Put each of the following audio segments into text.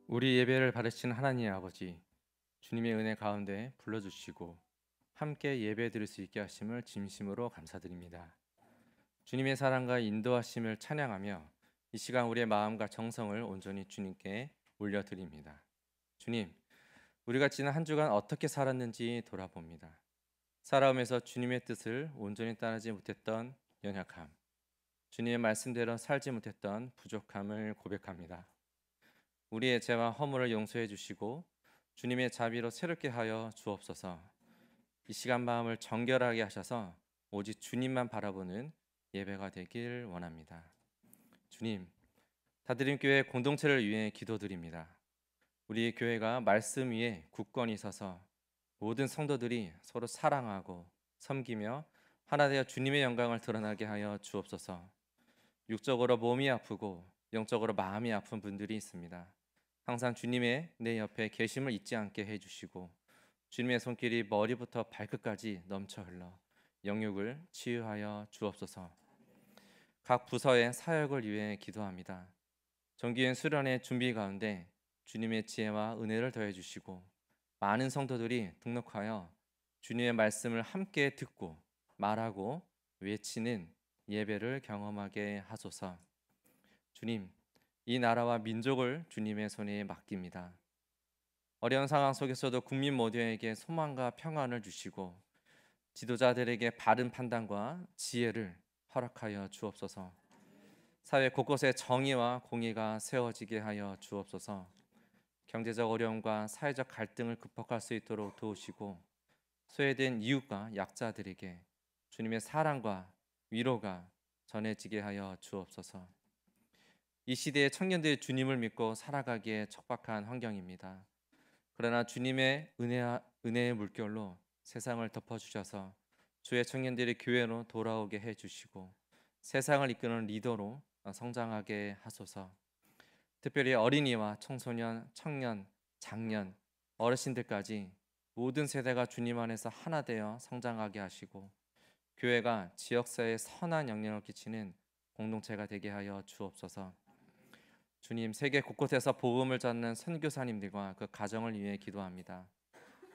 우리 예배를 받으신 하나님 아버지, 주님의 은혜 가운데 불러주시고 함께 예배 드릴 수 있게 하심을 진심으로 감사드립니다. 주님의 사랑과 인도하심을 찬양하며 이 시간 우리의 마음과 정성을 온전히 주님께 올려드립니다. 주님, 우리가 지난 한 주간 어떻게 살았는지 돌아봅니다. 살아오면서 주님의 뜻을 온전히 따르지 못했던 연약함, 주님의 말씀대로 살지 못했던 부족함을 고백합니다. 우리의 죄와 허물을 용서해 주시고 주님의 자비로 새롭게 하여 주옵소서. 이 시간 마음을 정결하게 하셔서 오직 주님만 바라보는 예배가 되길 원합니다. 주님, 다드림 교회 공동체를 위해 기도드립니다. 우리 교회가 말씀 위에 굳건히 서서 모든 성도들이 서로 사랑하고 섬기며 하나 되어 주님의 영광을 드러나게 하여 주옵소서. 육적으로 몸이 아프고 영적으로 마음이 아픈 분들이 있습니다. 항상 주님의 내 옆에 계심을 잊지 않게 해주시고 주님의 손길이 머리부터 발끝까지 넘쳐 흘러 영육을 치유하여 주옵소서. 각 부서의 사역을 위해 기도합니다. 정기연 수련의 준비 가운데 주님의 지혜와 은혜를 더해 주시고 많은 성도들이 등록하여 주님의 말씀을 함께 듣고 말하고 외치는 예배를 경험하게 하소서. 주님, 이 나라와 민족을 주님의 손에 맡깁니다. 어려운 상황 속에서도 국민 모두에게 소망과 평안을 주시고 지도자들에게 바른 판단과 지혜를 허락하여 주옵소서. 사회 곳곳에 정의와 공의가 세워지게 하여 주옵소서. 경제적 어려움과 사회적 갈등을 극복할 수 있도록 도우시고 소외된 이웃과 약자들에게 주님의 사랑과 위로가 전해지게 하여 주옵소서. 이 시대의 청년들이 주님을 믿고 살아가기에 척박한 환경입니다. 그러나 주님의 은혜의 물결로 세상을 덮어주셔서 주의 청년들이 교회로 돌아오게 해주시고 세상을 이끄는 리더로 성장하게 하소서. 특별히 어린이와 청소년, 청년, 장년, 어르신들까지 모든 세대가 주님 안에서 하나 되어 성장하게 하시고 교회가 지역사회에 선한 영향을 끼치는 공동체가 되게 하여 주옵소서. 주님, 세계 곳곳에서 복음을 전하는 선교사님들과 그 가정을 위해 기도합니다.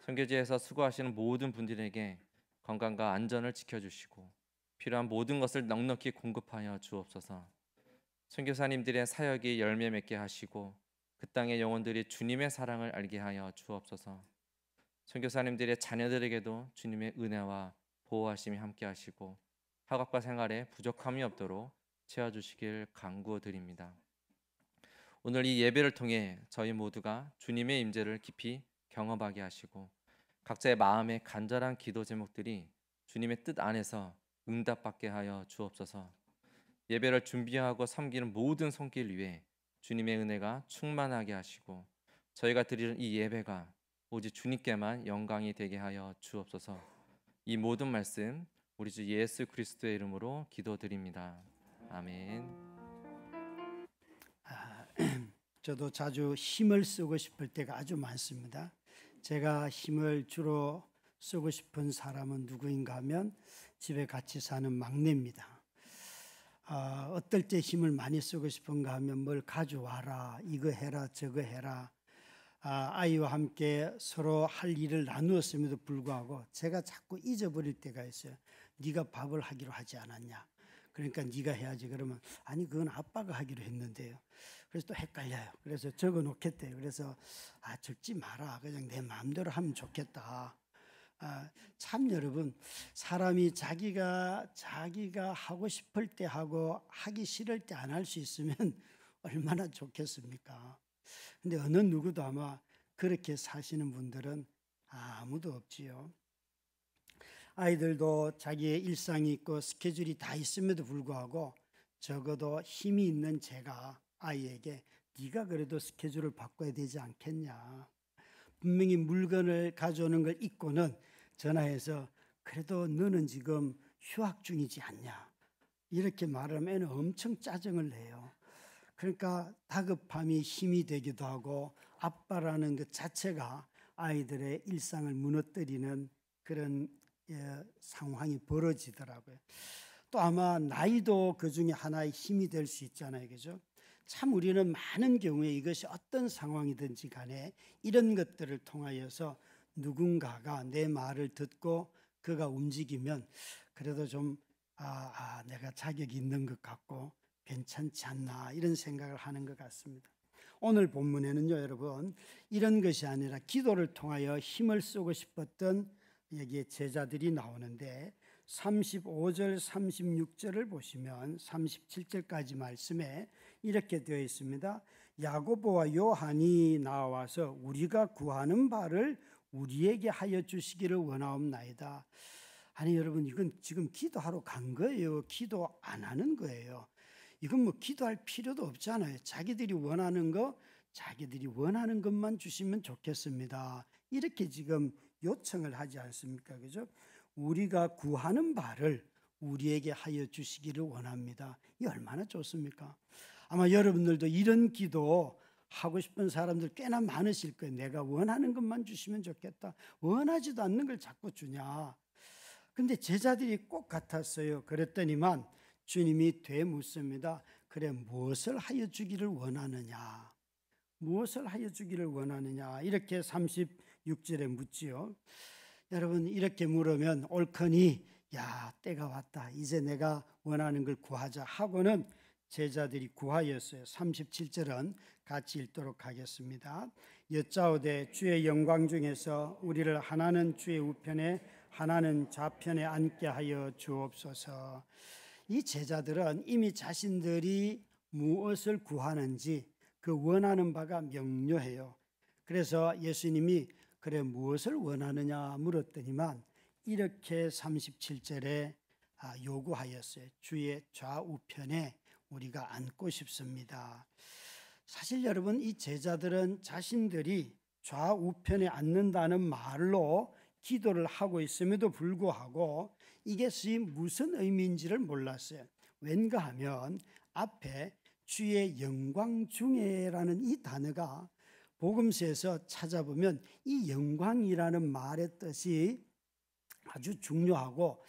선교지에서 수고하시는 모든 분들에게 건강과 안전을 지켜주시고 필요한 모든 것을 넉넉히 공급하여 주옵소서. 선교사님들의 사역이 열매 맺게 하시고 그 땅의 영혼들이 주님의 사랑을 알게 하여 주옵소서. 선교사님들의 자녀들에게도 주님의 은혜와 보호하심이 함께 하시고 학업과 생활에 부족함이 없도록 채워주시길 간구드립니다. 오늘 이 예배를 통해 저희 모두가 주님의 임재를 깊이 경험하게 하시고 각자의 마음에 간절한 기도 제목들이 주님의 뜻 안에서 응답받게 하여 주옵소서. 예배를 준비하고 섬기는 모든 손길 위에 주님의 은혜가 충만하게 하시고 저희가 드리는 이 예배가 오직 주님께만 영광이 되게 하여 주옵소서. 이 모든 말씀 우리 주 예수 그리스도의 이름으로 기도드립니다. 아멘. 아, 저도 자주 힘을 쓰고 싶을 때가 아주 많습니다. 제가 힘을 주로 쓰고 싶은 사람은 누구인가 하면 집에 같이 사는 막내입니다. 어떨 때 힘을 많이 쓰고 싶은가 하면 뭘 가져와라, 이거 해라, 저거 해라. 아이와 함께 서로 할 일을 나누었음에도 불구하고 제가 자꾸 잊어버릴 때가 있어요. 네가 밥을 하기로 하지 않았냐? 그러니까 네가 해야지. 그러면 아니 그건 아빠가 하기로 했는데요. 그래서 또 헷갈려요. 그래서 적어 놓겠대요. 그래서 적지 마라. 그냥 내 마음대로 하면 좋겠다. 참 여러분, 사람이 자기가 하고 싶을 때 하고 하기 싫을 때 안 할 수 있으면 얼마나 좋겠습니까? 근데 어느 누구도 아마 그렇게 사시는 분들은 아무도 없지요. 아이들도 자기의 일상이 있고 스케줄이 다 있음에도 불구하고 적어도 힘이 있는 제가 아이에게 네가 그래도 스케줄을 바꿔야 되지 않겠냐. 분명히 물건을 가져오는 걸 잊고는 전화해서 그래도 너는 지금 휴학 중이지 않냐. 이렇게 말하면 애는 엄청 짜증을 내요. 그러니까 다급함이 힘이 되기도 하고 아빠라는 것 자체가 아이들의 일상을 무너뜨리는 그런 상황이 벌어지더라고요. 또 아마 나이도 그 중에 하나의 힘이 될 수 있잖아요. 그죠? 참 우리는 많은 경우에 이것이 어떤 상황이든지 간에 이런 것들을 통하여서 누군가가 내 말을 듣고 그가 움직이면 그래도 좀 내가 자격이 있는 것 같고 괜찮지 않나 이런 생각을 하는 것 같습니다. 오늘 본문에는요, 여러분, 이런 것이 아니라 기도를 통하여 힘을 쓰고 싶었던 여기에 제자들이 나오는데 35절, 36절을 보시면 37절까지 말씀에 이렇게 되어 있습니다. 야고보와 요한이 나와서 우리가 구하는 바를 우리에게 하여 주시기를 원하옵나이다. 아니 여러분, 이건 지금 기도하러 간 거예요? 기도 안 하는 거예요? 이건 뭐 기도할 필요도 없잖아요. 자기들이 원하는 것만 주시면 좋겠습니다. 이렇게 지금 요청을 하지 않습니까? 그죠? 우리가 구하는 바를 우리에게 하여 주시기를 원합니다. 이 얼마나 좋습니까? 아마 여러분들도 이런 기도 하고 싶은 사람들 꽤나 많으실 거예요. 내가 원하는 것만 주시면 좋겠다. 원하지도 않는 걸 자꾸 주냐. 근데 제자들이 꼭 같았어요. 그랬더니만 주님이 되묻습니다. 그래, 무엇을 하여 주기를 원하느냐? 무엇을 하여 주기를 원하느냐? 이렇게 36절에 묻지요. 여러분, 이렇게 물으면 옳거니 야, 때가 왔다. 이제 내가 원하는 걸 구하자 하고는 제자들이 구하였어요. 37절은 같이 읽도록 하겠습니다. 여짜오되 주의 영광 중에서 우리를 하나는 주의 우편에 하나는 좌편에 앉게 하여 주옵소서. 이 제자들은 이미 자신들이 무엇을 구하는지 그 원하는 바가 명료해요. 그래서 예수님이 그래 무엇을 원하느냐 물었더니만 이렇게 37절에 요구하였어요. 주의 좌우편에 우리가 앉고 싶습니다. 사실 여러분, 이 제자들은 자신들이 좌우편에 앉는다는 말로 기도를 하고 있음에도 불구하고 이것이 무슨 의미인지를 몰랐어요. 왠가 하면 앞에 주의 영광 중에라는 이 단어가 복음서에서 찾아보면 이 영광이라는 말의 뜻이 아주 중요하고,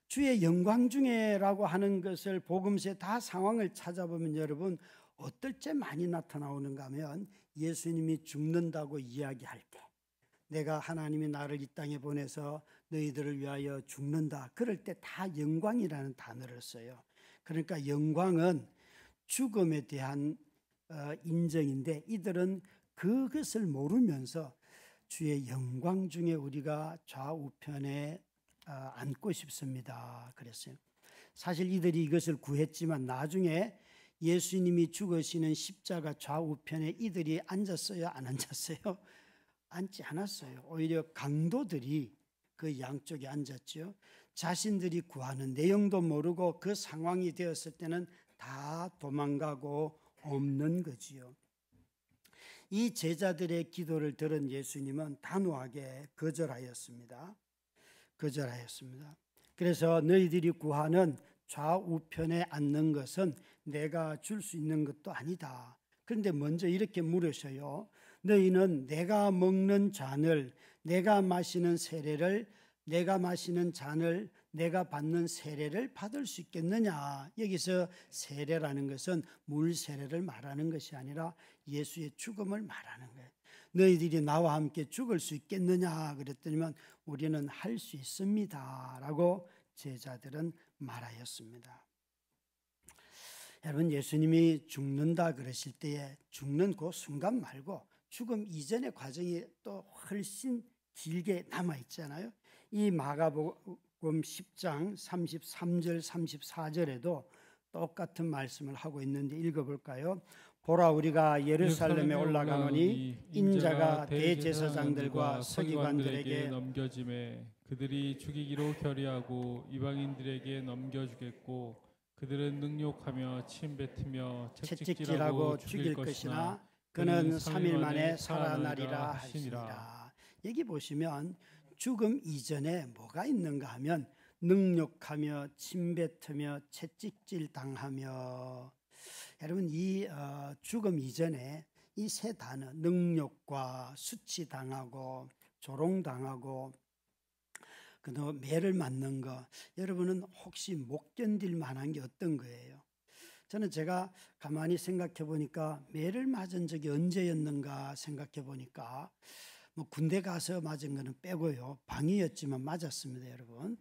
주의 영광 중에라고 하는 것을 복음서에 다 상황을 찾아보면 여러분 어떨 때 많이 나타나오는가 하면 예수님이 죽는다고 이야기할 때, 내가 하나님이 나를 이 땅에 보내서 너희들을 위하여 죽는다, 그럴 때 다 영광이라는 단어를 써요. 그러니까 영광은 죽음에 대한 인정인데 이들은 그것을 모르면서 주의 영광 중에 우리가 좌우편에 앉고 싶습니다 그랬어요. 사실 이들이 이것을 구했지만 나중에 예수님이 죽으시는 십자가 좌우편에 이들이 앉았어요? 안 앉았어요? 앉지 않았어요. 오히려 강도들이 그 양쪽에 앉았죠. 자신들이 구하는 내용도 모르고 그 상황이 되었을 때는 다 도망가고 없는 거지요. 이 제자들의 기도를 들은 예수님은 단호하게 거절하였습니다. 그래서 너희들이 구하는 좌우편에 앉는 것은 내가 줄 수 있는 것도 아니다. 그런데 먼저 이렇게 물으셔요. 너희는 내가 먹는 잔을, 내가 마시는 세례를, 내가 마시는 잔을, 내가 받는 세례를 받을 수 있겠느냐. 여기서 세례라는 것은 물 세례를 말하는 것이 아니라 예수의 죽음을 말하는 거예요. 너희들이 나와 함께 죽을 수 있겠느냐 그랬더니만 우리는 할 수 있습니다 라고 제자들은 말하였습니다. 여러분, 예수님이 죽는다 그러실 때에 죽는 그 순간 말고 죽음 이전의 과정이 또 훨씬 길게 남아있잖아요. 이 마가복음 10장 33절 34절에도 똑같은 말씀을 하고 있는데 읽어볼까요? 보라, 우리가 예루살렘에 올라가노니 인자가 대제사장들과 서기관들에게 넘겨짐에 그들이 죽이기로 결의하고 이방인들에게 넘겨주겠고 그들은 능욕하며 침뱉으며 채찍질하고 죽일 것이나 그는 3일 만에 살아나리라 하시니라. 여기 보시면 죽음 이전에 뭐가 있는가 하면 능욕하며 침뱉으며 채찍질 당하며, 여러분 이 죽음 이전에 이 세 단어 능욕과 수치당하고 조롱당하고 그다음 매를 맞는 거, 여러분은 혹시 못 견딜 만한 게 어떤 거예요? 저는 제가 가만히 생각해 보니까 매를 맞은 적이 언제였는가 생각해 보니까 뭐 군대 가서 맞은 거는 빼고요. 방위였지만 맞았습니다, 여러분.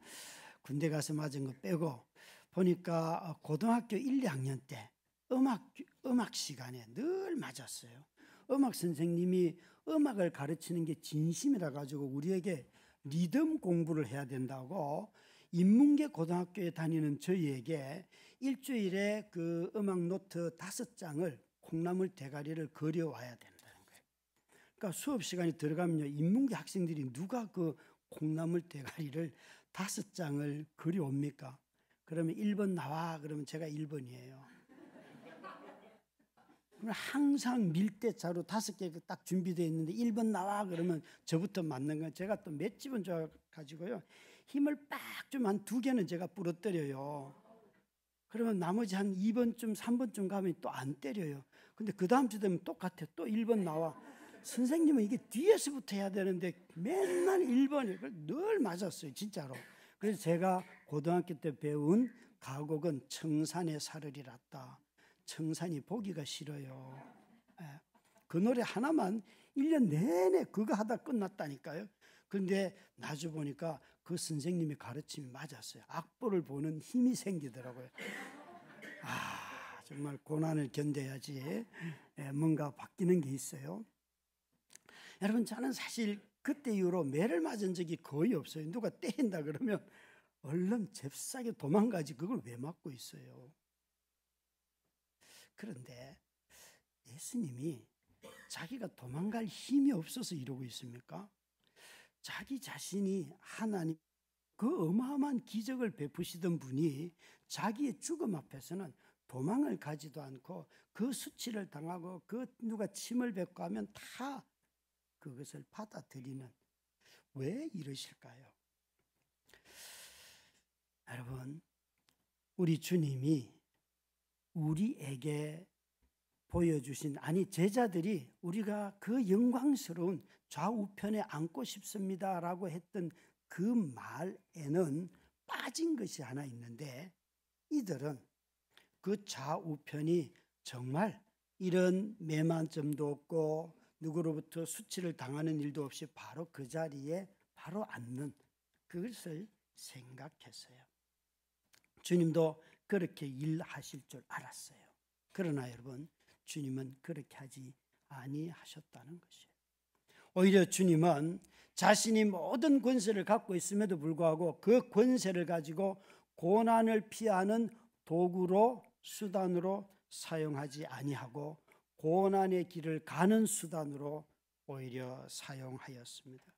군대 가서 맞은 거 빼고 보니까 고등학교 1, 2학년 때 음악 시간에 늘 맞았어요. 음악 선생님이 음악을 가르치는 게 진심이라 가지고 우리에게 리듬 공부를 해야 된다고 인문계 고등학교에 다니는 저희에게 일주일에 그 음악 노트 5장을 콩나물 대가리를 그려와야 된다는 거예요. 그러니까 수업 시간이 들어가면요, 인문계 학생들이 누가 그 콩나물 대가리를 5장을 그려옵니까? 그러면 1번 나와 그러면 제가 1번이에요. 항상 밀대자루 5개 딱 준비되어 있는데 1번 나와 그러면 저부터 맞는 건 제가 또 맷집은 좋아가지고요, 힘을 빡 좀 한 2개는 제가 부러뜨려요. 그러면 나머지 한 2번쯤 3번쯤 가면 또 안 때려요. 근데 그 다음 주 되면 똑같아. 또 1번 나와. 선생님은 이게 뒤에서부터 해야 되는데 맨날 1번을 늘 맞았어요, 진짜로. 그래서 제가 고등학교 때 배운 가곡은 청산의 사르리랐다. 청산이 보기가 싫어요. 그 노래 하나만 1년 내내 그거 하다 끝났다니까요. 그런데 나중 보니까 그 선생님의 가르침이 맞았어요. 악보를 보는 힘이 생기더라고요. 정말 고난을 견뎌야지 뭔가 바뀌는 게 있어요. 여러분, 저는 사실 그때 이후로 매를 맞은 적이 거의 없어요. 누가 때린다 그러면 얼른 잽싸게 도망가지 그걸 왜 맞고 있어요. 그런데 예수님이 자기가 도망갈 힘이 없어서 이러고 있습니까? 자기 자신이 하나님 그 어마어마한 기적을 베푸시던 분이 자기의 죽음 앞에서는 도망을 가지도 않고 그 수치를 당하고 그 누가 침을 뱉고 하면 다 그것을 받아들이는, 왜 이러실까요? 여러분, 우리 주님이 우리에게 보여주신, 아니 제자들이 우리가 그 영광스러운 좌우편에 앉고 싶습니다 라고 했던 그 말에는 빠진 것이 하나 있는데, 이들은 그 좌우편이 정말 이런 매만점도 없고 누구로부터 수치를 당하는 일도 없이 바로 그 자리에 바로 앉는 그것을 생각했어요. 주님도 그렇게 일하실 줄 알았어요. 그러나 여러분, 주님은 그렇게 하지 아니하셨다는 것이에요. 오히려 주님은 자신이 모든 권세를 갖고 있음에도 불구하고 그 권세를 가지고 고난을 피하는 도구로, 수단으로 사용하지 아니하고 고난의 길을 가는 수단으로 오히려 사용하였습니다.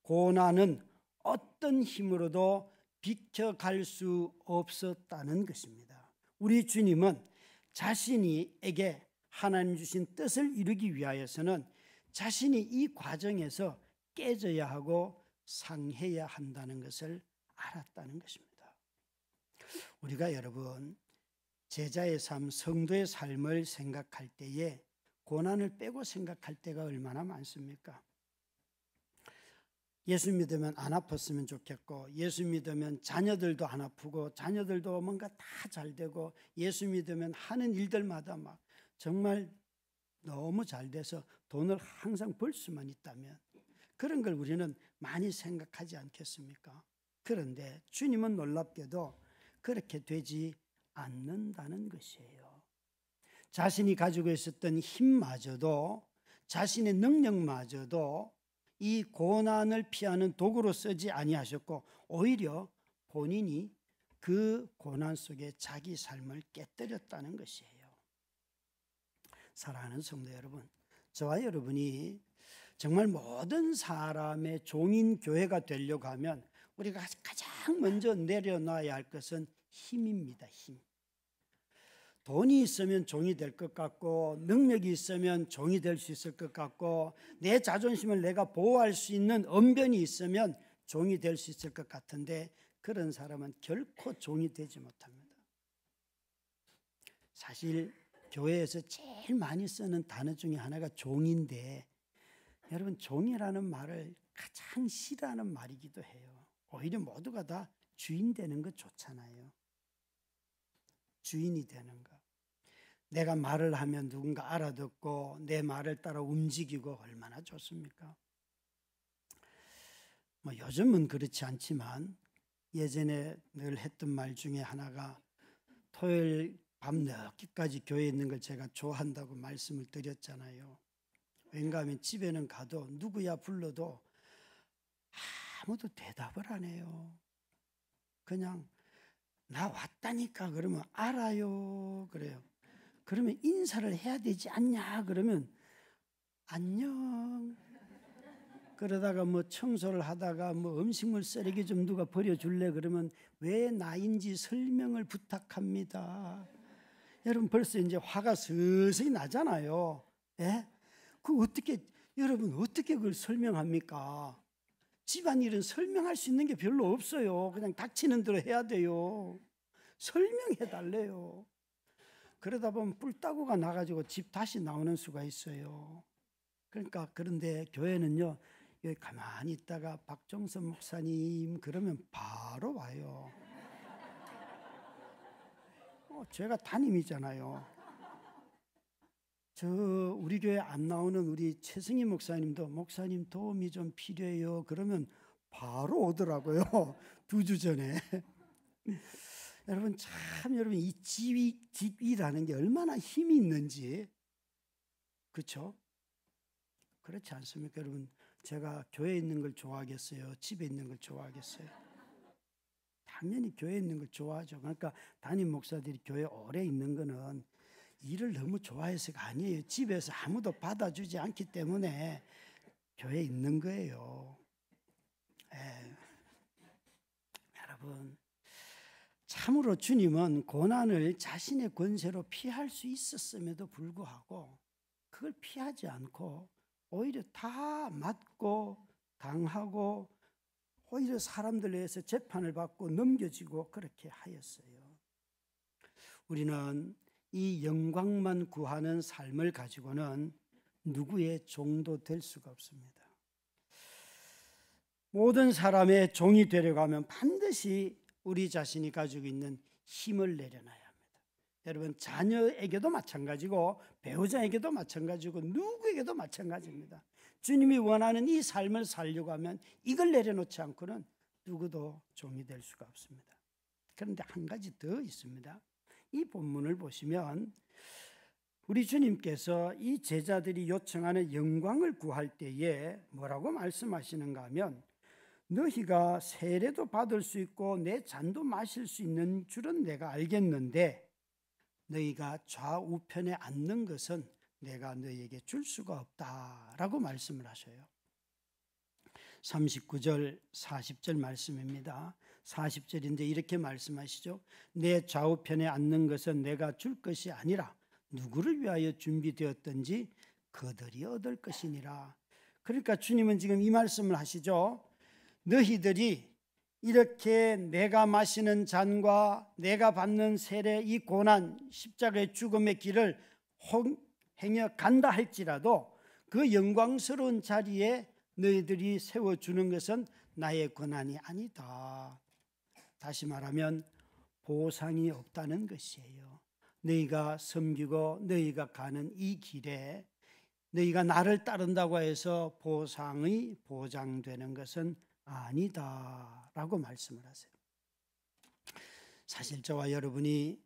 고난은 어떤 힘으로도 비켜갈 수 없었다는 것입니다. 우리 주님은 자신에게 하나님 주신 뜻을 이루기 위하여서는 자신이 이 과정에서 깨져야 하고 상해야 한다는 것을 알았다는 것입니다. 우리가 여러분, 제자의 삶, 성도의 삶을 생각할 때에 고난을 빼고 생각할 때가 얼마나 많습니까? 예수 믿으면 안 아팠으면 좋겠고, 예수 믿으면 자녀들도 안 아프고, 자녀들도 뭔가 다 잘 되고, 예수 믿으면 하는 일들마다 막 정말 너무 잘 돼서 돈을 항상 벌 수만 있다면, 그런 걸 우리는 많이 생각하지 않겠습니까? 그런데 주님은 놀랍게도 그렇게 되지 않는다는 것이에요. 자신이 가지고 있었던 힘마저도, 자신의 능력마저도 이 고난을 피하는 도구로 쓰지 아니하셨고, 오히려 본인이 그 고난 속에 자기 삶을 깨뜨렸다는 것이에요. 사랑하는 성도 여러분, 저와 여러분이 정말 모든 사람의 종인 교회가 되려고 하면 우리가 가장 먼저 내려놔야 할 것은 힘입니다. 힘. 돈이 있으면 종이 될 것 같고, 능력이 있으면 종이 될 수 있을 것 같고, 내 자존심을 내가 보호할 수 있는 언변이 있으면 종이 될 수 있을 것 같은데, 그런 사람은 결코 종이 되지 못합니다. 사실 교회에서 제일 많이 쓰는 단어 중에 하나가 종인데, 여러분, 종이라는 말을 가장 싫어하는 말이기도 해요. 오히려 모두가 다 주인 되는 거 좋잖아요. 주인이 되는 거. 내가 말을 하면 누군가 알아듣고 내 말을 따라 움직이고 얼마나 좋습니까? 뭐 요즘은 그렇지 않지만 예전에 늘 했던 말 중에 하나가 토요일 밤 늦게까지 교회에 있는 걸 제가 좋아한다고 말씀을 드렸잖아요. 왠가 하면 집에는 가도 누구야 불러도 아무도 대답을 안 해요. 그냥 나 왔다니까 그러면 알아요 그래요. 그러면 인사를 해야 되지 않냐 그러면 안녕. 그러다가 뭐 청소를 하다가 뭐 음식물 쓰레기 좀 누가 버려줄래 그러면 왜 나인지 설명을 부탁합니다. 여러분 벌써 이제 화가 슬슬 나잖아요. 예? 그 어떻게 여러분 어떻게 그걸 설명합니까? 집안일은 설명할 수 있는 게 별로 없어요. 그냥 닥치는 대로 해야 돼요. 설명해 달래요. 그러다 보면 뿔따구가 나가지고 집 다시 나오는 수가 있어요. 그러니까 그런데 교회는요, 여기 가만히 있다가 박종선 목사님 그러면 바로 와요. 제가 담임이잖아요. 저 우리 교회 안 나오는 우리 최승희 목사님도 목사님 도움이 좀 필요해요. 그러면 바로 오더라고요. 2주 전에. 여러분 참 여러분 이 직위라는 게 얼마나 힘이 있는지 그렇죠? 그렇지 않습니까? 여러분 제가 교회에 있는 걸 좋아하겠어요? 집에 있는 걸 좋아하겠어요? 당연히 교회에 있는 걸 좋아하죠. 그러니까 담임 목사들이 교회에 오래 있는 거는 일을 너무 좋아해서가 아니에요. 집에서 아무도 받아주지 않기 때문에 교회에 있는 거예요. 여러분 참으로 주님은 고난을 자신의 권세로 피할 수 있었음에도 불구하고 그걸 피하지 않고 오히려 다 맞고 당하고 오히려 사람들에 의해서 재판을 받고 넘겨지고 그렇게 하였어요. 우리는 이 영광만 구하는 삶을 가지고는 누구의 종도 될 수가 없습니다. 모든 사람의 종이 되려고 하면 반드시 우리 자신이 가지고 있는 힘을 내려놔야 합니다. 여러분 자녀에게도 마찬가지고 배우자에게도 마찬가지고 누구에게도 마찬가지입니다. 주님이 원하는 이 삶을 살려고 하면 이걸 내려놓지 않고는 누구도 종이 될 수가 없습니다. 그런데 한 가지 더 있습니다. 이 본문을 보시면 우리 주님께서 이 제자들이 요청하는 영광을 구할 때에 뭐라고 말씀하시는가 하면 너희가 세례도 받을 수 있고 내 잔도 마실 수 있는 줄은 내가 알겠는데 너희가 좌우편에 앉는 것은 내가 너희에게 줄 수가 없다라고 말씀을 하셔요. 39절 40절 말씀입니다. 40절인데 이렇게 말씀하시죠. 내 좌우편에 앉는 것은 내가 줄 것이 아니라 누구를 위하여 준비되었든지 그들이 얻을 것이니라. 그러니까 주님은 지금 이 말씀을 하시죠. 너희들이 이렇게 내가 마시는 잔과 내가 받는 세례 이 고난 십자가의 죽음의 길을 행여 간다 할지라도 그 영광스러운 자리에 너희들이 세워주는 것은 나의 권한이 아니다. 다시 말하면 보상이 없다는 것이에요. 너희가 섬기고 너희가 가는 이 길에 너희가 나를 따른다고 해서 보상이 보장되는 것은 아니다 라고 말씀을 하세요. 사실 저와 여러분이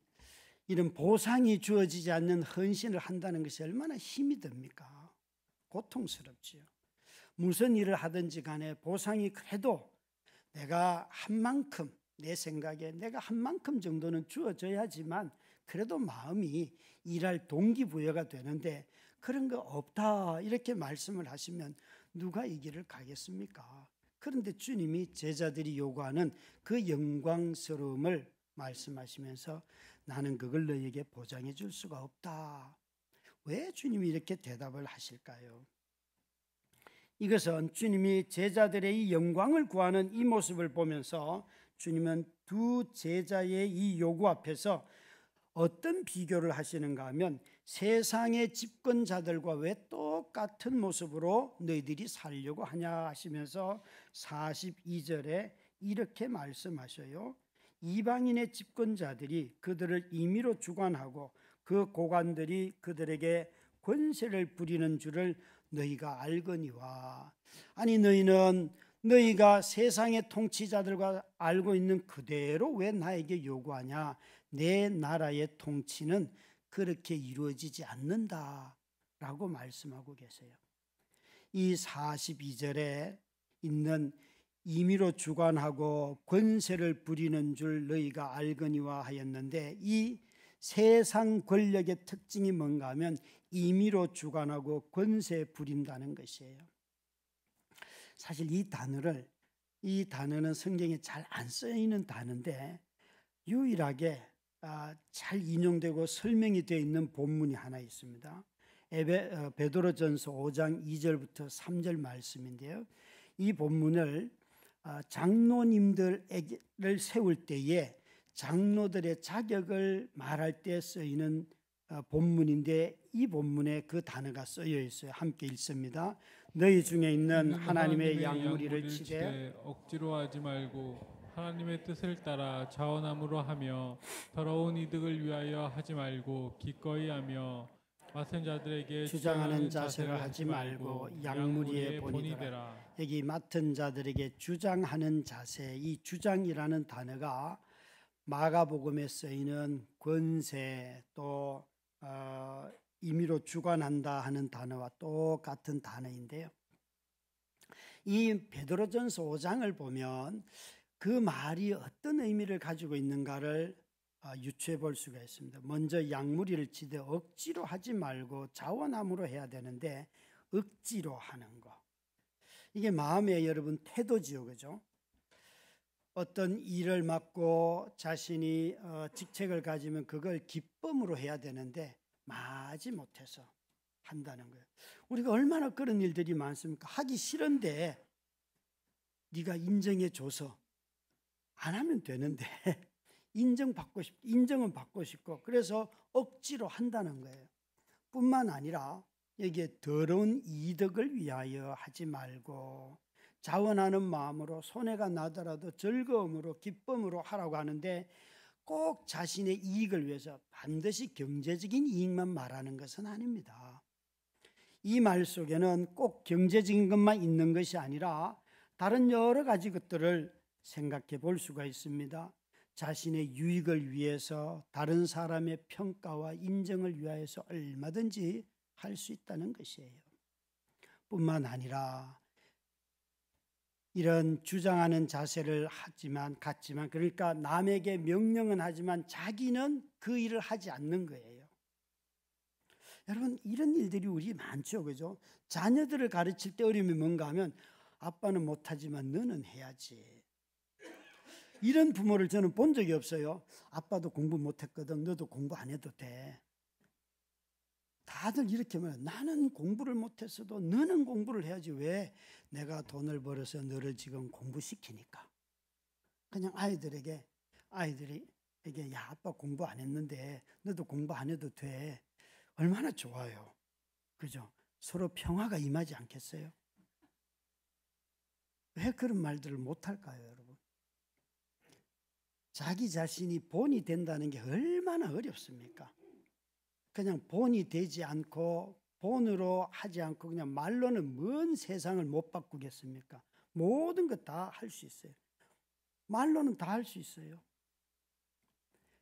이런 보상이 주어지지 않는 헌신을 한다는 것이 얼마나 힘이 듭니까? 고통스럽지요. 무슨 일을 하든지 간에 보상이 그래도 내가 한 만큼 내 생각에 내가 한 만큼 정도는 주어져야지만 그래도 마음이 일할 동기부여가 되는데 그런 거 없다 이렇게 말씀을 하시면 누가 이 길을 가겠습니까? 그런데 주님이 제자들이 요구하는 그 영광스러움을 말씀하시면서 나는 그걸 너희에게 보장해 줄 수가 없다. 왜 주님이 이렇게 대답을 하실까요? 이것은 주님이 제자들의 이 영광을 구하는 이 모습을 보면서 주님은 두 제자의 이 요구 앞에서 어떤 비교를 하시는가 하면 세상의 집권자들과 왜 똑같은 모습으로 너희들이 살려고 하냐 하시면서 42절에 이렇게 말씀하셔요. 이방인의 집권자들이 그들을 임의로 주관하고 그 고관들이 그들에게 권세를 부리는 줄을 너희가 알거니와. 아니 너희는 너희가 세상의 통치자들과 알고 있는 그대로 왜 나에게 요구하냐? 내 나라의 통치는 그렇게 이루어지지 않는다 라고 말씀하고 계세요. 이 42절에 있는 임의로 주관하고 권세를 부리는 줄 너희가 알거니와 하였는데, 이 세상 권력의 특징이 뭔가 하면 임의로 주관하고 권세 부린다는 것이에요. 사실 이 단어는 성경에 잘 안 쓰이는 단어인데 유일하게 잘 인용되고 설명이 되어 있는 본문이 하나 있습니다. 베드로전서 5장 2절부터 3절 말씀인데요. 이 본문을 장로님들을 세울 때에 장로들의 자격을 말할 때 쓰이는 본문인데, 이 본문에 그 단어가 쓰여 있어요. 함께 읽습니다. 너희 중에 있는 하나님의 양무리를 치되 억지로 하지 말고 하나님의 뜻을 따라 자원함으로 하며 더러운 이득을 위하여 하지 말고 기꺼이 하며 맡은 자들에게 주장하는 자세를 하지 말고 양무리의 본이 되라. 여기 맡은 자들에게 주장하는 자세, 이 주장이라는 단어가 마가복음에 쓰이는 권세 또 임의로 주관한다 하는 단어와 똑같은 단어인데요. 이 베드로전서 5장을 보면 그 말이 어떤 의미를 가지고 있는가를 유추해 볼 수가 있습니다. 먼저 양무리를 치되 억지로 하지 말고 자원함으로 해야 되는데 억지로 하는 거, 이게 마음의 여러분 태도지요, 그죠? 어떤 일을 맡고 자신이 직책을 가지면 그걸 기쁨으로 해야 되는데 마지 못해서 한다는 거예요. 우리가 얼마나 그런 일들이 많습니까? 하기 싫은데 네가 인정해 줘서 안 하면 되는데 인정은 받고 싶고 그래서 억지로 한다는 거예요. 뿐만 아니라 여기에 더러운 이득을 위하여 하지 말고 자원하는 마음으로 손해가 나더라도 즐거움으로 기쁨으로 하라고 하는데, 꼭 자신의 이익을 위해서 반드시 경제적인 이익만 말하는 것은 아닙니다. 이 말 속에는 꼭 경제적인 것만 있는 것이 아니라 다른 여러 가지 것들을 생각해 볼 수가 있습니다. 자신의 유익을 위해서 다른 사람의 평가와 인정을 위하여서 얼마든지 할 수 있다는 것이에요. 뿐만 아니라 이런 주장하는 자세를 갖지만 그러니까 남에게 명령은 하지만 자기는 그 일을 하지 않는 거예요. 여러분, 이런 일들이 우리 많죠, 그죠? 자녀들을 가르칠 때 어려움이 뭔가 하면 아빠는 못하지만 너는 해야지. 이런 부모를 저는 본 적이 없어요. 아빠도 공부 못했거든, 너도 공부 안 해도 돼. 다들 이렇게 말해요. 나는 공부를 못했어도 너는 공부를 해야지. 왜? 내가 돈을 벌어서 너를 지금 공부시키니까. 그냥 아이들이 야, 아빠 공부 안 했는데 너도 공부 안 해도 돼. 얼마나 좋아요, 그죠? 서로 평화가 임하지 않겠어요? 왜 그런 말들을 못할까요, 여러분? 자기 자신이 본이 된다는 게 얼마나 어렵습니까? 그냥 본이 되지 않고 본으로 하지 않고 그냥 말로는 먼 세상을 못 바꾸겠습니까? 모든 것 다 할 수 있어요. 말로는 다 할 수 있어요.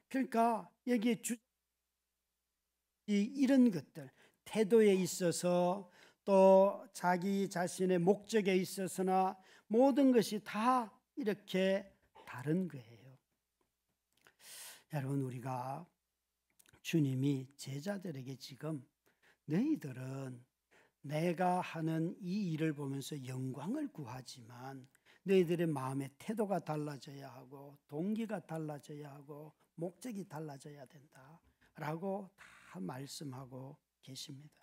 그러니까 여기에 이런 것들, 태도에 있어서 또 자기 자신의 목적에 있어서나 모든 것이 다 이렇게 다른 거예요. 여러분, 우리가 주님이 제자들에게 지금 너희들은 내가 하는 이 일을 보면서 영광을 구하지만 너희들의 마음의 태도가 달라져야 하고 동기가 달라져야 하고 목적이 달라져야 된다라고 다 말씀하고 계십니다.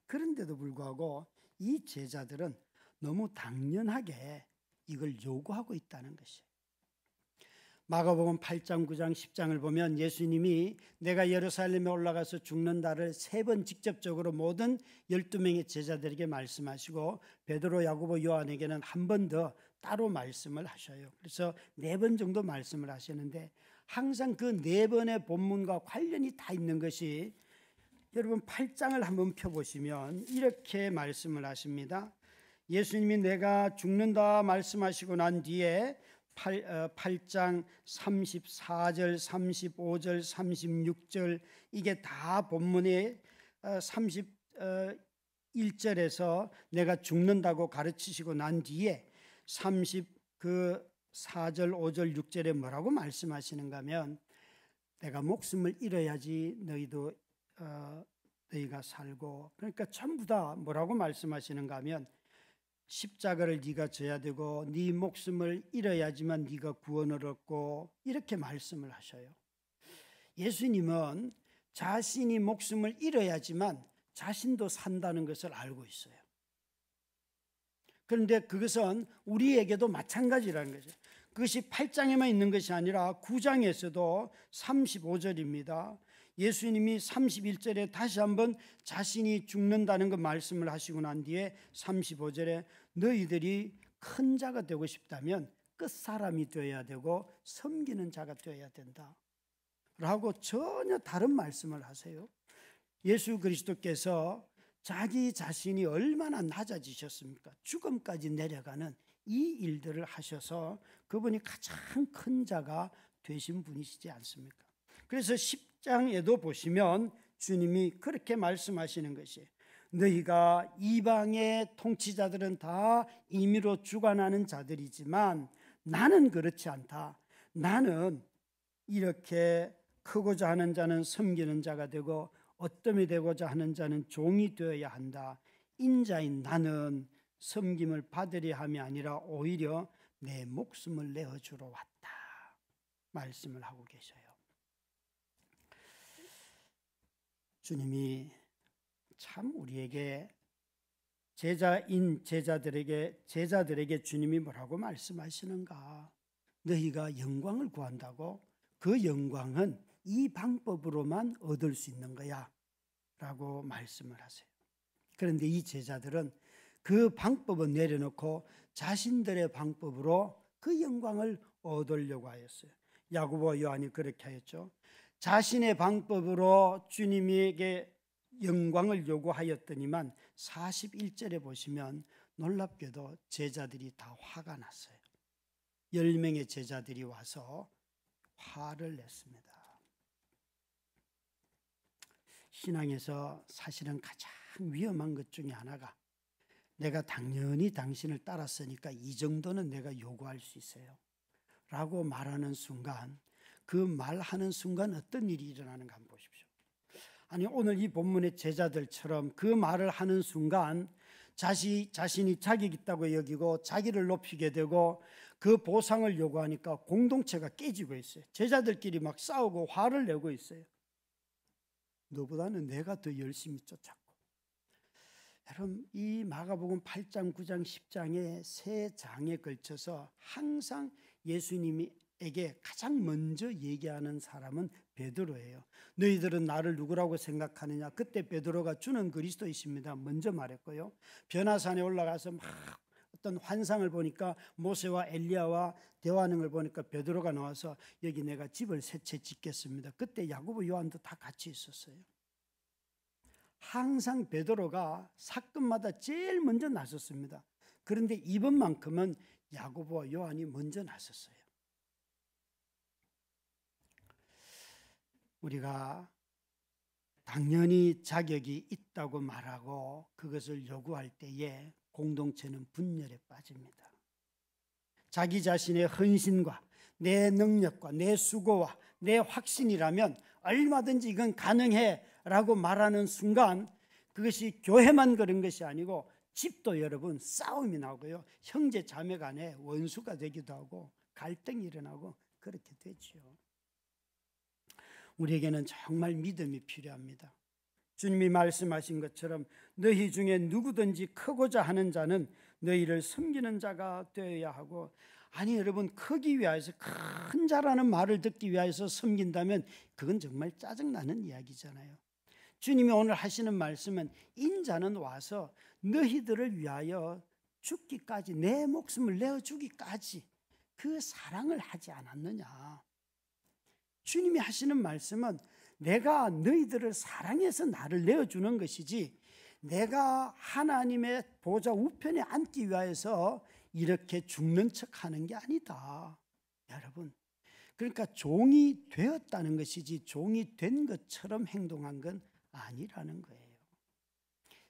그런데도 불구하고 이 제자들은 너무 당연하게 이걸 요구하고 있다는 것이에요. 마가복음 8장, 9장, 10장을 보면 예수님이 내가 예루살렘에 올라가서 죽는다를 3번 직접적으로 모든 12명의 제자들에게 말씀하시고 베드로, 야고보, 요한에게는 한 번 더 따로 말씀을 하셔요. 그래서 4번 정도 말씀을 하시는데 항상 그 4번의 본문과 관련이 다 있는 것이 여러분 8장을 한번 펴보시면 이렇게 말씀을 하십니다. 예수님이 내가 죽는다 말씀하시고 난 뒤에 8장 34절, 35절, 36절 이게 다 본문의 31절에서 내가 죽는다고 가르치시고 난 뒤에 34절, 5절, 6절에 뭐라고 말씀하시는가 하면 내가 목숨을 잃어야지 너희가 살고, 그러니까 전부 다 뭐라고 말씀하시는가 하면 십자가를 네가 져야 되고 네 목숨을 잃어야지만 네가 구원을 얻고 이렇게 말씀을 하셔요. 예수님은 자신이 목숨을 잃어야지만 자신도 산다는 것을 알고 있어요. 그런데 그것은 우리에게도 마찬가지라는 거죠. 그것이 8장에만 있는 것이 아니라 9장에서도 35절입니다. 예수님이 31절에 다시 한번 자신이 죽는다는 그 말씀을 하시고 난 뒤에 35절에 너희들이 큰 자가 되고 싶다면 끝사람이 되어야 되고 섬기는 자가 되어야 된다 라고 전혀 다른 말씀을 하세요. 예수 그리스도께서 자기 자신이 얼마나 낮아지셨습니까? 죽음까지 내려가는 이 일들을 하셔서 그분이 가장 큰 자가 되신 분이시지 않습니까? 그래서 10장에도 보시면 주님이 그렇게 말씀하시는 것이 너희가 이방의 통치자들은 다 임의로 주관하는 자들이지만 나는 그렇지 않다. 나는 이렇게 크고자 하는 자는 섬기는 자가 되고 어뜸이 되고자 하는 자는 종이 되어야 한다. 인자인 나는 섬김을 받으려 함이 아니라 오히려 내 목숨을 내어주러 왔다 말씀을 하고 계셔요. 주님이 참 우리에게 제자들에게 주님이 뭐라고 말씀하시는가? 너희가 영광을 구한다고 그 영광은 이 방법으로만 얻을 수 있는 거야 라고 말씀을 하세요. 그런데 이 제자들은 그 방법은 내려놓고 자신들의 방법으로 그 영광을 얻으려고 하였어요. 야고보와 요한이 그렇게 하였죠. 자신의 방법으로 주님에게 영광을 요구하였더니만 41절에 보시면 놀랍게도 제자들이 다 화가 났어요. 10명의 제자들이 와서 화를 냈습니다. 신앙에서 사실은 가장 위험한 것 중에 하나가 내가 당연히 당신을 따랐으니까 이 정도는 내가 요구할 수 있어요 라고 말하는 순간, 그 말하는 순간 어떤 일이 일어나는가 한번 보십시오. 아니 오늘 이 본문의 제자들처럼 그 말을 하는 순간 자신이 자격 있다고 여기고 자기를 높이게 되고 그 보상을 요구하니까 공동체가 깨지고 있어요. 제자들끼리 막 싸우고 화를 내고 있어요. 너보다는 내가 더 열심히 쫓았고. 여러분 이 마가복음 8장, 9장, 10장의 세 장에 걸쳐서 항상 예수님에게 가장 먼저 얘기하는 사람은 베드로예요. 너희들은 나를 누구라고 생각하느냐? 그때 베드로가 주는 그리스도이십니다 먼저 말했고요. 변화산에 올라가서 막 어떤 환상을 보니까 모세와 엘리야와 대화하는 걸 보니까 베드로가 나와서 여기 내가 집을 세 채 짓겠습니다. 그때 야고보 요한도 다 같이 있었어요. 항상 베드로가 사건마다 제일 먼저 나섰습니다. 그런데 이번만큼은 야고보와 요한이 먼저 나섰어요. 우리가 당연히 자격이 있다고 말하고 그것을 요구할 때에 공동체는 분열에 빠집니다. 자기 자신의 헌신과 내 능력과 내 수고와 내 확신이라면 얼마든지 이건 가능해 라고 말하는 순간 그것이 교회만 그런 것이 아니고 집도 여러분 싸움이 나고요. 형제 자매 간에 원수가 되기도 하고 갈등이 일어나고 그렇게 되죠. 우리에게는 정말 믿음이 필요합니다. 주님이 말씀하신 것처럼 너희 중에 누구든지 크고자 하는 자는 너희를 섬기는 자가 되어야 하고, 아니 여러분 크기 위하여서 큰 자라는 말을 듣기 위해서 섬긴다면 그건 정말 짜증나는 이야기잖아요. 주님이 오늘 하시는 말씀은 인자는 와서 너희들을 위하여 죽기까지 내 목숨을 내어주기까지 그 사랑을 하지 않았느냐. 주님이 하시는 말씀은 내가 너희들을 사랑해서 나를 내어주는 것이지 내가 하나님의 보좌 우편에 앉기 위하여서 이렇게 죽는 척하는 게 아니다. 여러분, 그러니까 종이 되었다는 것이지 종이 된 것처럼 행동한 건 아니라는 거예요.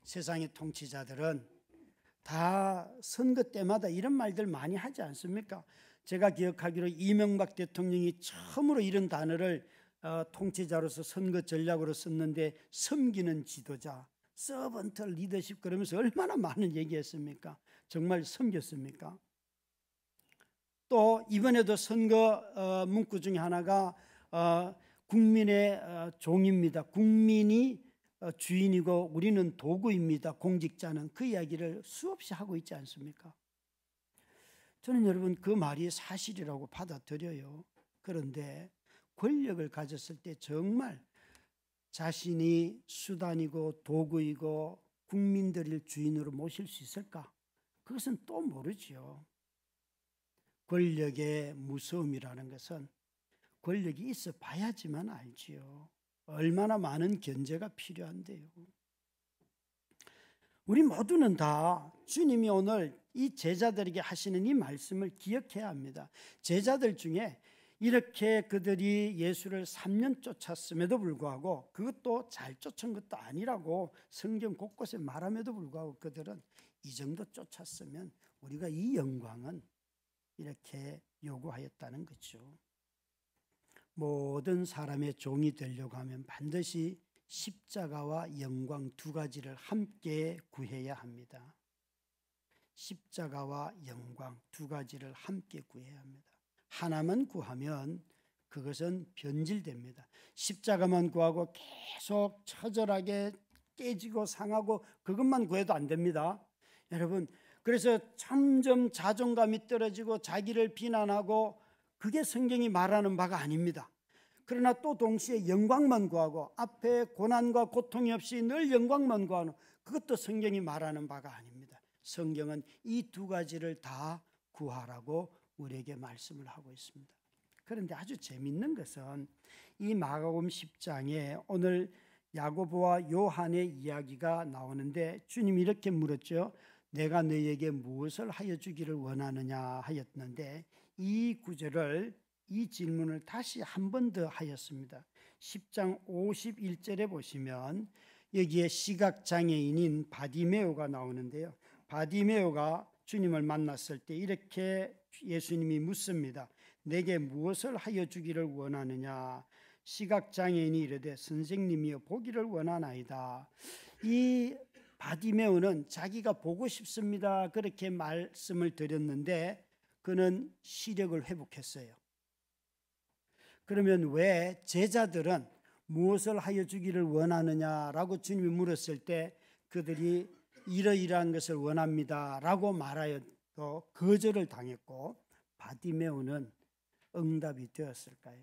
세상의 통치자들은 다 선거 때마다 이런 말들 많이 하지 않습니까? 제가 기억하기로 이명박 대통령이 처음으로 이런 단어를 통치자로서 선거 전략으로 썼는데, 섬기는 지도자, 서번트 리더십, 그러면서 얼마나 많은 얘기했습니까? 정말 섬겼습니까? 또 이번에도 선거 문구 중에 하나가 국민의 종입니다. 국민이 주인이고 우리는 도구입니다. 공직자는. 그 이야기를 수없이 하고 있지 않습니까? 저는 여러분 그 말이 사실이라고 받아들여요. 그런데 권력을 가졌을 때 정말 자신이 수단이고 도구이고 국민들을 주인으로 모실 수 있을까? 그것은 또 모르지요. 권력의 무서움이라는 것은 권력이 있어 봐야지만 알지요. 얼마나 많은 견제가 필요한데요. 우리 모두는 다 주님이 오늘 이 제자들에게 하시는 이 말씀을 기억해야 합니다. 제자들 중에 이렇게 그들이 예수를 3년 쫓았음에도 불구하고, 그것도 잘 쫓은 것도 아니라고 성경 곳곳에 말함에도 불구하고 그들은 이 정도 쫓았으면 우리가 이 영광은 이렇게 요구하였다는 거죠. 모든 사람의 종이 되려고 하면 반드시 십자가와 영광 두 가지를 함께 구해야 합니다. 십자가와 영광 두 가지를 함께 구해야 합니다. 하나만 구하면 그것은 변질됩니다. 십자가만 구하고 계속 처절하게 깨지고 상하고 그것만 구해도 안 됩니다. 여러분, 그래서 점점 자존감이 떨어지고 자기를 비난하고, 그게 성경이 말하는 바가 아닙니다. 그러나 또 동시에 영광만 구하고 앞에 고난과 고통이 없이 늘 영광만 구하는, 그것도 성경이 말하는 바가 아닙니다. 성경은 이 두 가지를 다 구하라고 우리에게 말씀을 하고 있습니다. 그런데 아주 재밌는 것은 이 마가복음 10장에 오늘 야고보와 요한의 이야기가 나오는데, 주님이 이렇게 물었죠. 내가 너희에게 무엇을 하여 주기를 원하느냐 하였는데, 이 구절을, 이 질문을 다시 한 번 더 하였습니다. 10장 51절에 보시면 여기에 시각장애인인 바디메오가 나오는데요. 바디메오가 주님을 만났을 때 이렇게 예수님이 묻습니다. 내게 무엇을 하여 주기를 원하느냐? 시각장애인이 이르되 선생님이여 보기를 원하나이다. 이 바디메오는 자기가 보고 싶습니다 그렇게 말씀을 드렸는데 그는 시력을 회복했어요. 그러면 왜 제자들은 무엇을 하여 주기를 원하느냐라고 주님이 물었을 때 그들이 이러이러한 것을 원합니다 라고 말하여도 거절을 당했고 바디메오는 응답이 되었을까요?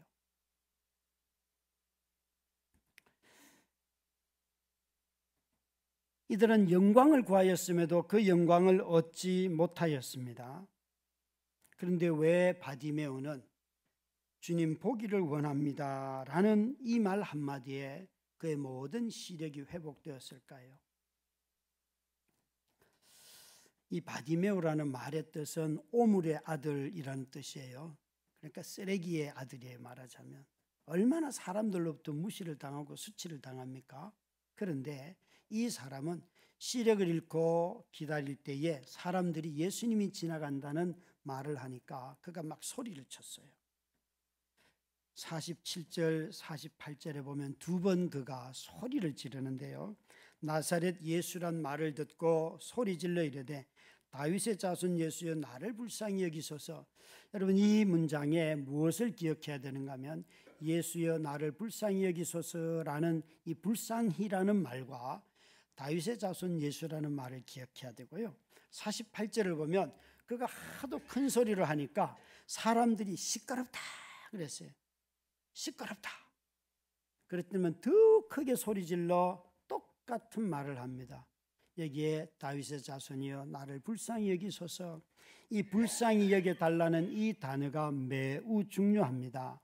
이들은 영광을 구하였음에도 그 영광을 얻지 못하였습니다. 그런데 왜 바디메오는 주님 보기를 원합니다 라는 이 말 한마디에 그의 모든 시력이 회복되었을까요? 이 바디메오라는 말의 뜻은 오물의 아들이라는 뜻이에요. 그러니까 쓰레기의 아들이에요. 말하자면 얼마나 사람들로부터 무시를 당하고 수치를 당합니까? 그런데 이 사람은 시력을 잃고 기다릴 때에 사람들이 예수님이 지나간다는 말을 하니까 그가 막 소리를 쳤어요. 47절 48절에 보면 두 번 그가 소리를 지르는데요. 나사렛 예수란 말을 듣고 소리질러 이르되 다윗의 자손 예수여 나를 불쌍히 여기소서. 여러분 이 문장에 무엇을 기억해야 되는가 하면 예수여 나를 불쌍히 여기소서라는 이 불쌍히라는 말과 다윗의 자손 예수라는 말을 기억해야 되고요. 48절을 보면 그가 하도 큰 소리를 하니까 사람들이 시끄럽다 그랬어요. 시끄럽다. 그랬더니 더 크게 소리질러 똑같은 말을 합니다. 여기에 다윗의 자손이여 나를 불쌍히 여기소서. 이 불쌍히 여겨달라는 이 단어가 매우 중요합니다.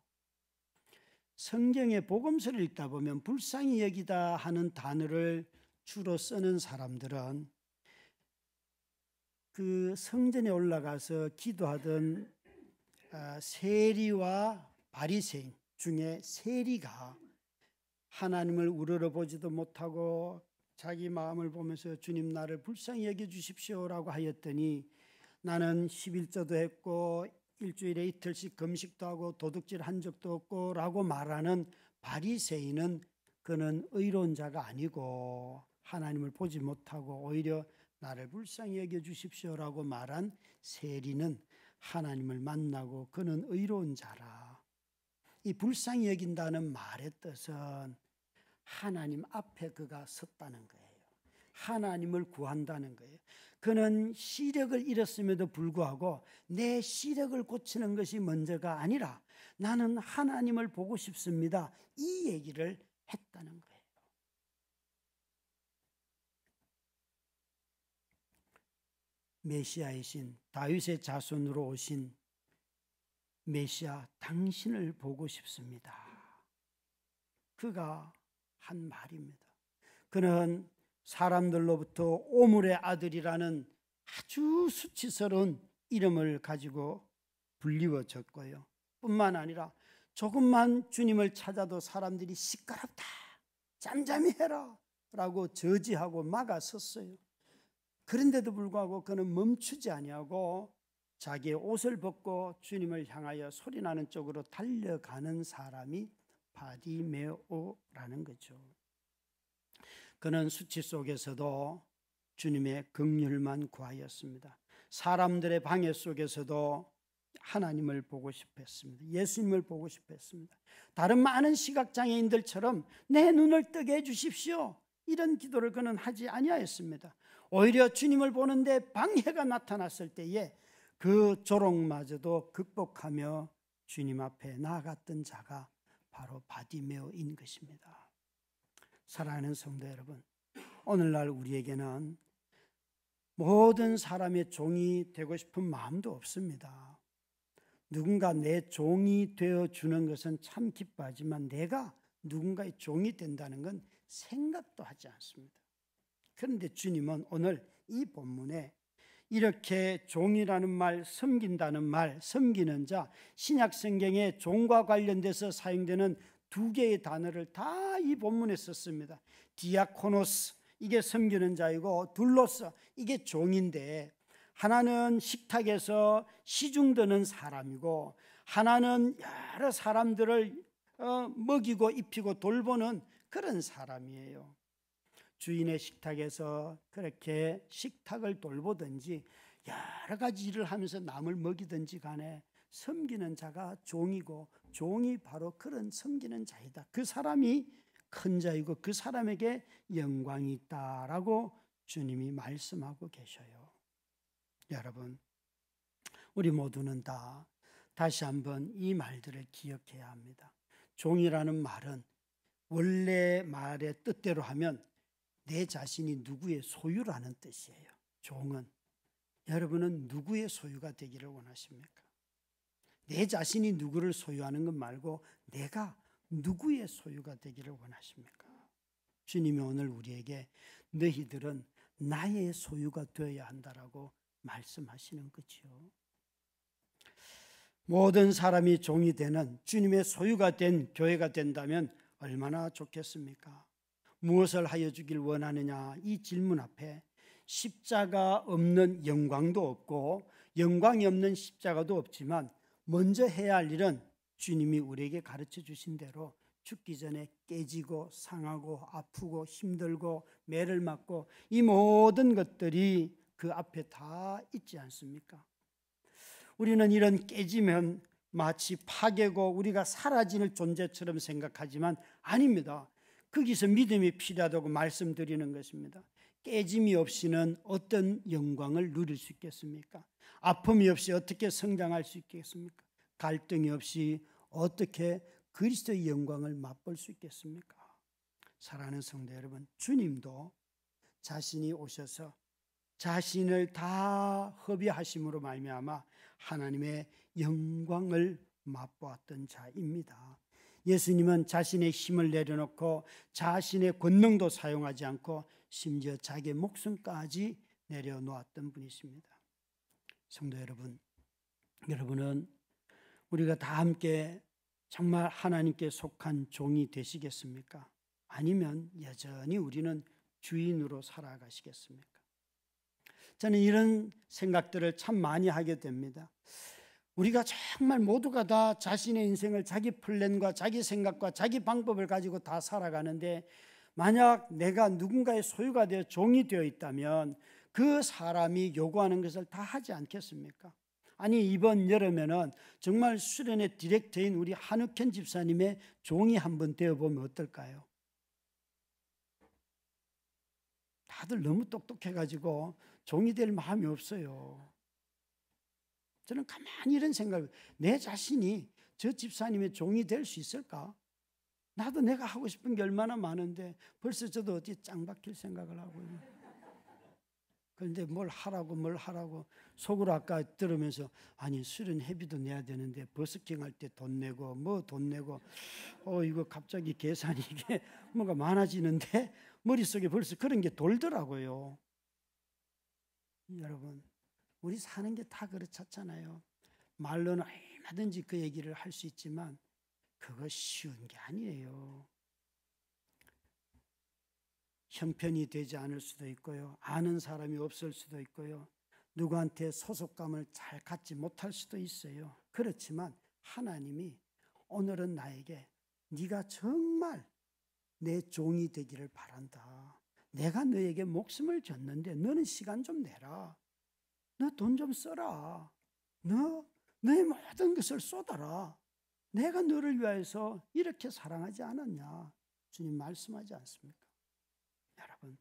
성경의 복음서를 읽다 보면 불쌍히 여기다 하는 단어를 주로 쓰는 사람들은 그 성전에 올라가서 기도하던 세리와 바리새인 중에 세리가 하나님을 우러러보지도 못하고 자기 마음을 보면서 주님 나를 불쌍히 여겨주십시오라고 하였더니 나는 11조도 했고 일주일에 이틀씩 금식도 하고 도둑질 한 적도 없고 라고 말하는 바리새인은 그는 의로운 자가 아니고 하나님을 보지 못하고 오히려 나를 불쌍히 여겨주십시오라고 말한 세리는 하나님을 만나고 그는 의로운 자라. 이 불쌍히 여긴다는 말의 뜻은 하나님 앞에 그가 섰다는 거예요. 하나님을 구한다는 거예요. 그는 시력을 잃었음에도 불구하고 내 시력을 고치는 것이 먼저가 아니라 나는 하나님을 보고 싶습니다. 이 얘기를 했다는 거예요. 메시아이신 다윗의 자손으로 오신 메시아 당신을 보고 싶습니다. 그가 한 말입니다. 그는 사람들로부터 오물의 아들이라는 아주 수치스러운 이름을 가지고 불리워졌고요. 뿐만 아니라 조금만 주님을 찾아도 사람들이 시끄럽다, 잠잠히 해라 라고 저지하고 막아섰어요. 그런데도 불구하고 그는 멈추지 아니하고 자기의 옷을 벗고 주님을 향하여 소리나는 쪽으로 달려가는 사람이 바디메오라는 거죠. 그는 수치 속에서도 주님의 긍휼만 구하였습니다. 사람들의 방해 속에서도 하나님을 보고 싶어 했습니다. 예수님을 보고 싶어 했습니다. 다른 많은 시각장애인들처럼 내 눈을 뜨게 해주십시오, 이런 기도를 그는 하지 아니하였습니다. 오히려 주님을 보는데 방해가 나타났을 때에 그 조롱마저도 극복하며 주님 앞에 나아갔던 자가 바로 바디메오인 것입니다. 사랑하는 성도 여러분, 오늘날 우리에게는 모든 사람의 종이 되고 싶은 마음도 없습니다. 누군가 내 종이 되어주는 것은 참 기뻐하지만 내가 누군가의 종이 된다는 건 생각도 하지 않습니다. 그런데 주님은 오늘 이 본문에 이렇게 종이라는 말, 섬긴다는 말, 섬기는 자, 신약 성경에 종과 관련돼서 사용되는 두 개의 단어를 다 이 본문에 썼습니다. 디아코노스, 이게 섬기는 자이고, 둘로스, 이게 종인데, 하나는 식탁에서 시중드는 사람이고 하나는 여러 사람들을 먹이고 입히고 돌보는 그런 사람이에요. 주인의 식탁에서 그렇게 식탁을 돌보든지 여러 가지 일을 하면서 남을 먹이든지 간에 섬기는 자가 종이고, 종이 바로 그런 섬기는 자이다. 그 사람이 큰 자이고 그 사람에게 영광이 있다라고 주님이 말씀하고 계셔요. 여러분, 우리 모두는 다 다시 한번 이 말들을 기억해야 합니다. 종이라는 말은 원래 말의 뜻대로 하면 내 자신이 누구의 소유라는 뜻이에요. 종은. 여러분은 누구의 소유가 되기를 원하십니까? 내 자신이 누구를 소유하는 것 말고 내가 누구의 소유가 되기를 원하십니까? 주님이 오늘 우리에게 너희들은 나의 소유가 되어야 한다라고 말씀하시는 거죠. 모든 사람이 종이 되는 주님의 소유가 된 교회가 된다면 얼마나 좋겠습니까? 무엇을 하여 주길 원하느냐, 이 질문 앞에 십자가 없는 영광도 없고 영광이 없는 십자가도 없지만 먼저 해야 할 일은 주님이 우리에게 가르쳐 주신 대로 죽기 전에 깨지고 상하고 아프고 힘들고 매를 맞고 이 모든 것들이 그 앞에 다 있지 않습니까? 우리는 이런 깨지면 마치 파괴고 우리가 사라지는 존재처럼 생각하지만 아닙니다. 거기서 믿음이 필요하다고 말씀드리는 것입니다. 깨짐이 없이는 어떤 영광을 누릴 수 있겠습니까? 아픔이 없이 어떻게 성장할 수 있겠습니까? 갈등이 없이 어떻게 그리스도의 영광을 맛볼 수 있겠습니까? 사랑하는 성도 여러분, 주님도 자신이 오셔서 자신을 다 허비하심으로 말미암아 하나님의 영광을 맛보았던 자입니다. 예수님은 자신의 힘을 내려놓고 자신의 권능도 사용하지 않고 심지어 자기의 목숨까지 내려놓았던 분이십니다. 성도 여러분, 여러분은 우리가 다 함께 정말 하나님께 속한 종이 되시겠습니까? 아니면 여전히 우리는 주인으로 살아가시겠습니까? 저는 이런 생각들을 참 많이 하게 됩니다. 우리가 정말 모두가 다 자신의 인생을 자기 플랜과 자기 생각과 자기 방법을 가지고 다 살아가는데, 만약 내가 누군가의 소유가 되어 종이 되어 있다면 그 사람이 요구하는 것을 다 하지 않겠습니까? 아니, 이번 여름에는 정말 수련회 디렉터인 우리 한욱현 집사님의 종이 한번 되어보면 어떨까요? 다들 너무 똑똑해가지고 종이 될 마음이 없어요. 저는 가만히 이런 생각을, 내 자신이 저 집사님의 종이 될 수 있을까? 나도 내가 하고 싶은 게 얼마나 많은데 벌써 저도 어디 짱 박힐 생각을 하고요. 그런데 뭘 하라고 속으로 아까 들으면서, 아니 수련 회비도 내야 되는데 버스킹 할 때 돈 내고 뭐 돈 내고 이거 갑자기 계산이 이게 뭔가 많아지는데 머릿속에 벌써 그런 게 돌더라고요. 여러분, 우리 사는 게 다 그렇잖아요. 말로는 얼마든지 그 얘기를 할 수 있지만 그거 쉬운 게 아니에요. 형편이 되지 않을 수도 있고요. 아는 사람이 없을 수도 있고요. 누구한테 소속감을 잘 갖지 못할 수도 있어요. 그렇지만 하나님이 오늘은 나에게 네가 정말 내 종이 되기를 바란다. 내가 너에게 목숨을 줬는데 너는 시간 좀 내라. 너 돈 좀 써라. 너의 모든 것을 쏟아라. 내가 너를 위해서 이렇게 사랑하지 않았냐? 주님 말씀하지 않습니까? 여러분,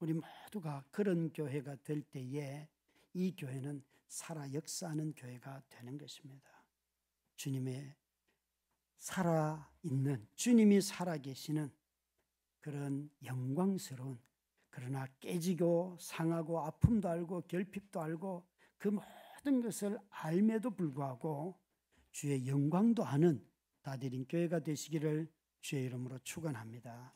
우리 모두가 그런 교회가 될 때에 이 교회는 살아 역사하는 교회가 되는 것입니다. 주님의 살아있는, 주님이 살아계시는 그런 영광스러운, 그러나 깨지고 상하고 아픔도 알고 결핍도 알고 그 모든 것을 알매도 불구하고 주의 영광도 아는 다드린 교회가 되시기를 주의 이름으로 축원합니다.